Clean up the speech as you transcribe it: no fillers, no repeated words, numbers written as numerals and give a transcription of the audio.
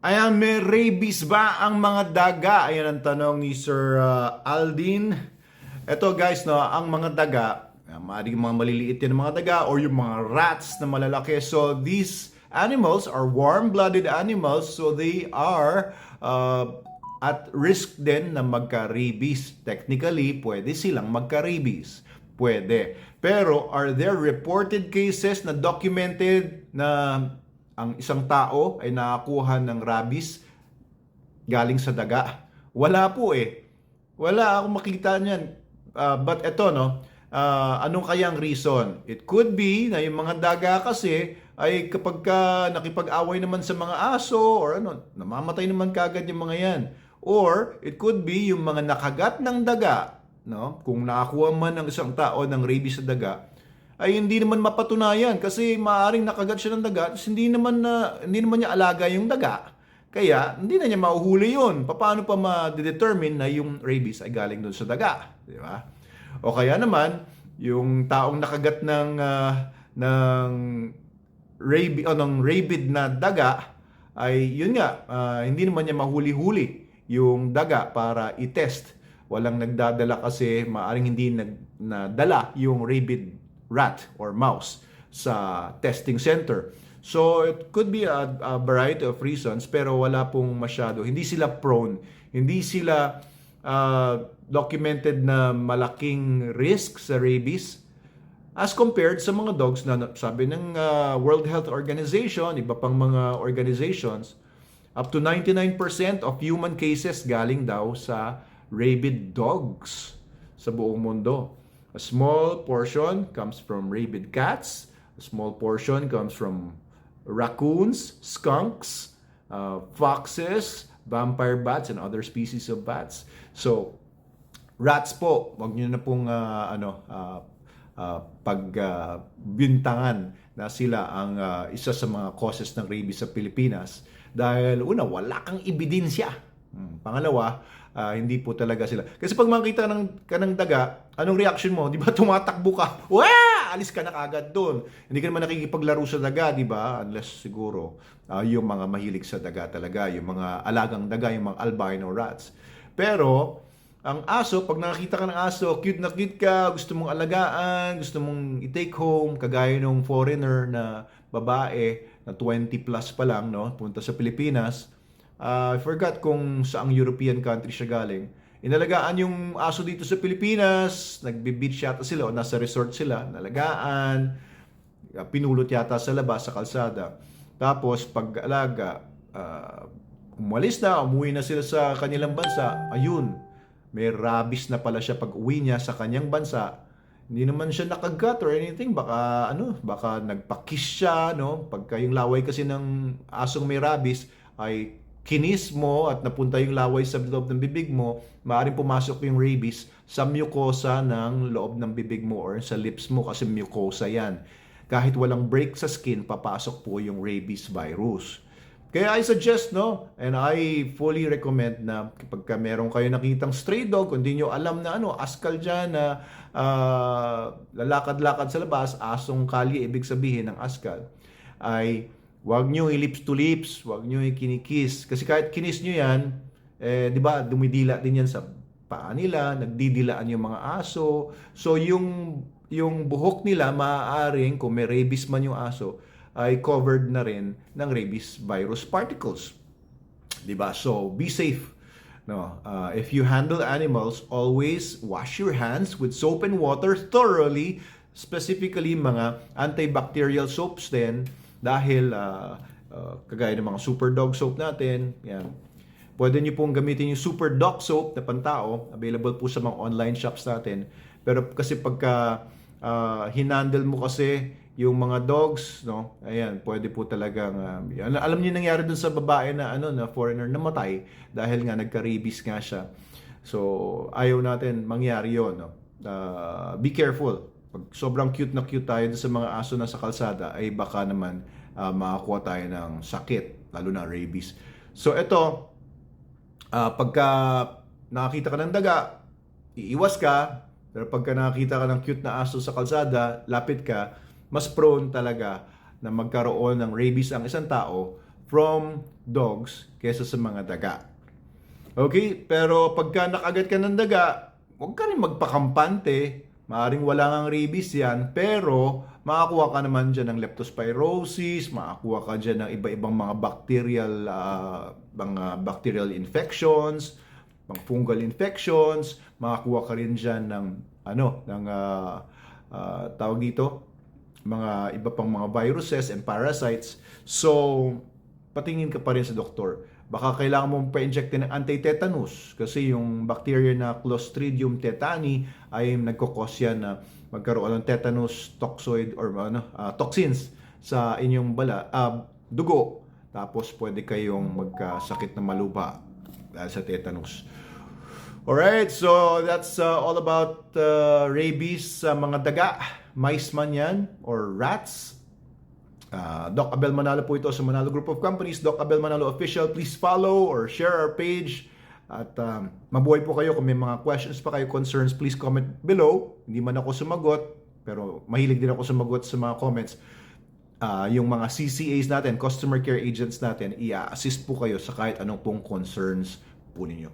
Ayan, may rabies ba ang mga daga? Ayan ang tanong ni Sir Aldin. Ito guys, no, ang mga daga, maaaring mga maliliit yan mga daga or yung mga rats na malalaki. So these animals are warm-blooded animals, so they are at risk din na magka-rabies. Technically, pwede silang magka-rabies. Pwede. Pero are there reported cases na documented na ang isang tao ay nakakuha ng rabies galing sa daga? Wala po eh. Wala akong makita niyan. But eto no, anong kayang reason? It could be na yung mga daga kasi ay kapag ka nakipag-away naman sa mga aso or ano, namamatay naman kagad yung mga yan. Or it could be yung mga nakagat ng daga, no? Kung nakakuha man ng isang tao ng rabies sa daga, ay hindi naman mapatunayan kasi maaring nakagat siya ng daga, hindi naman niya alaga yung daga. Kaya hindi na niya mahuhuli yun. Paano pa ma-determine na yung rabies ay galing doon sa daga, di ba? O kaya naman yung taong nakagat ng rabies o ng rabid na daga ay yun nga, hindi naman niya mahuli-huli yung daga para i-test. Walang nagdadala kasi maaring hindi nadala yung rabid rat or mouse sa testing center. So it could be a variety of reasons pero wala pong masyado. Hindi sila prone, hindi sila documented na malaking risk sa rabies as compared sa mga dogs na sabi ng World Health Organization, iba pang mga organizations, up to 99% of human cases galing daw sa rabid dogs sa buong mundo. A small portion comes from rabid cats. A small portion comes from raccoons, skunks, foxes, vampire bats, and other species of bats. So, rats po, wag niyo na pong pagbintangan na sila ang isa sa mga causes ng rabies sa Pilipinas. Dahil una, wala kang ebidensya. Pangalawa, hindi po talaga sila. Kasi pag makita ka ng daga, anong reaction mo? Di ba tumatakbo ka? Wah! Alis ka na kagad doon. Hindi ka naman nakikipaglaro sa daga, di ba? Unless siguro yung mga mahilig sa daga talaga, yung mga alagang daga, yung mga albino rats. Pero, ang aso, pag nakakita ka ng aso, cute na cute ka, gusto mong alagaan, gusto mong i-take home, kagaya ng foreigner na babae na 20 plus pa lang, no? Punta sa Pilipinas. I forgot kung saang European country siya galing. Inalagaan yung aso dito sa Pilipinas, nagbe-beach yata sila o nasa resort sila, nalagaan, pinulot yata sa labas, sa kalsada. Tapos pag-alaga, umalis na, umuwi na sila sa kanilang bansa, ayun, may rabies na pala siya pag uwi niya sa kanyang bansa. Hindi naman siya nakagat or anything, baka nagpa-kiss siya, no? Pagka yung laway kasi ng asong may rabies ay kinis mo at napunta yung laway sa loob ng bibig mo, maaaring pumasok yung rabies sa mucosa ng loob ng bibig mo or sa lips mo kasi mucosa yan. Kahit walang break sa skin, papasok po yung rabies virus. Kaya I suggest, no, and I fully recommend na kapag meron kayo nakitang stray dog, kung di nyo alam na askal dyan na lalakad-lakad sa labas, asong kalye, ibig sabihin ng askal, ay wag nyo i-lips to lips, wag nyo i-kinikiss. Kasi kahit kinis nyo yan, di ba, dumidila din yan sa paa nila, nagdidilaan yung mga aso. So, yung buhok nila, maaaring, kung may rabies man yung aso, ay covered na rin ng rabies virus particles. Di ba? So, be safe. No, if you handle animals, always wash your hands with soap and water thoroughly, specifically mga antibacterial soaps din, dahil kagaya ng mga super dog soap natin, yan. Pwede nyo pong gamitin yung super dog soap na pantao, available po sa mga online shops natin. Pero kasi pagka hinandle mo kasi yung mga dogs, no? Ayan, pwede po talagang alam niyo nangyari dun sa babae na na foreigner na namatay dahil nga nagka-rabies nga siya. So, ayaw natin mangyari 'yon, no? Be careful. Pag sobrang cute na cute tayo sa mga aso na sa kalsada, ay baka naman makakuha tayo ng sakit, lalo na rabies. So ito, pagka nakakita ka ng daga, iiwas ka. Pero pagka nakakita ka ng cute na aso sa kalsada, lapit ka, mas prone talaga na magkaroon ng rabies ang isang tao from dogs kaysa sa mga daga. Okay? Pero pagka nakagat ka ng daga, huwag ka rin magpakampante. Maaring wala ngang rabies yan, pero makakuha ka naman dyan ng leptospirosis, makakuha ka dyan ng iba-ibang mga bacterial infections, mga fungal infections, makakuha ka rin dyan ng tawag dito, mga iba pang mga viruses and parasites. So, patingin ka pa rin sa doktor. Baka kailangan mong pa-injectin ng anti-tetanus kasi yung bacteria na Clostridium tetani ay nagkokos yan na magkaroon ng tetanus toxoid or toxins sa inyong dugo. Tapos pwede kayong magkasakit na malupa dahil sa tetanus. Alright, so that's all about rabies sa mga daga, mice man yan, or rats. Doc Abel Manalo po ito sa Manalo Group of Companies, Doc Abel Manalo Official. Please follow or share our page. At mabuhay po kayo. Kung may mga questions pa kayo, concerns, please comment below. Hindi man ako sumagot, pero mahilig din ako sumagot sa mga comments. Yung mga CCAs natin, Customer Care Agents natin, i-assist po kayo sa kahit anong pong concerns po ninyo.